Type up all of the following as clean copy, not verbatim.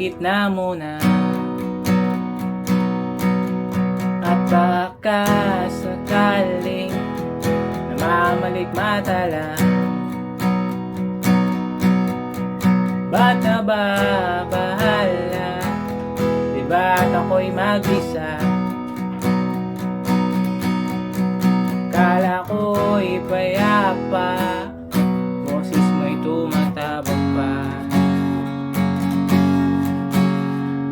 gitna mo na. At baka sakaling namamaligmatala, ba't nababahala? Di ba't ako'y mag-isa? Kala ko'y payapa, boses mo'y tumatabog pa.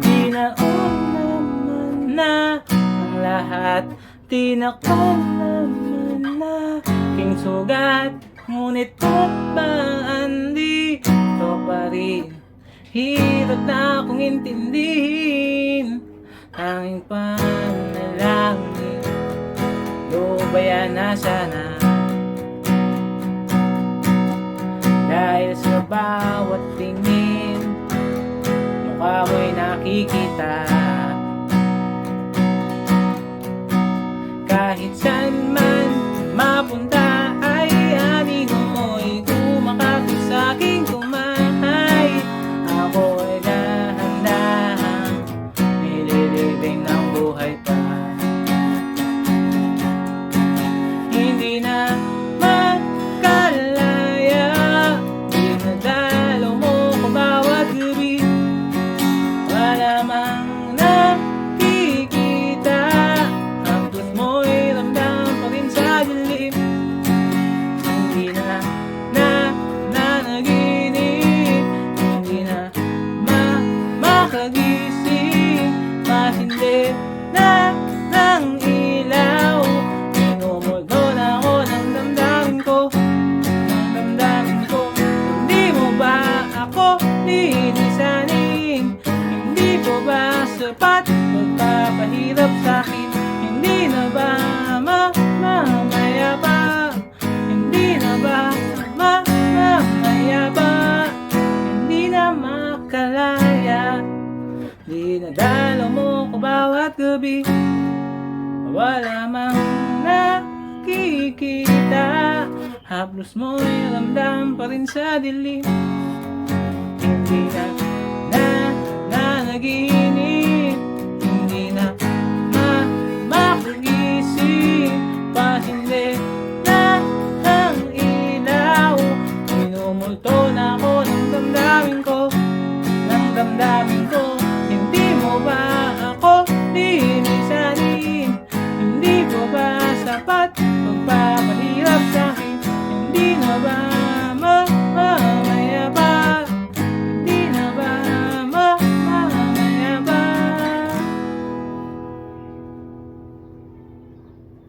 Tinaon naman na ang lahat, tinakpan naman na king sugat, ngunit ba't andito pa rin? Hirap na akong intindihin, tanging panalangin, lubayan na sana. Dahil sa bawat tingin, mukha mo'y nakikita. Kahit saan man mapunta ay amigo mo'y kumakapit sa'king kumahay. Ako'y dahan-dahang nililibing ng buhay pa. Hindi na makalaya, dinadalo mo ko bawat gabi. Wala mang nakikita, hapdos mo'y ramdam pa rin sa dilim. Hindi na nanaginip, hindi na makagising, matindi na ng ilaw. Minumulto na ako ng damdamin ko, ng damdamin ko. Hindi mo ba ako lilisanin? Hindi ko ba sapat magpapahirap sa'kin? Hindi na ba mamaya pa? Hindi na ba mamaya pa? Hindi na makalaya, dinadalo mo ko bawat gabi. Wala mang nakikita, haplos mo'y ramdam pa rin sa dilim. Hindi na nanaginip, hindi na makagising, pasindi na ang ilaw. Minumulto na ako ng damdamin ko, ng damdamin ko. Hindi mo ba ako linisin?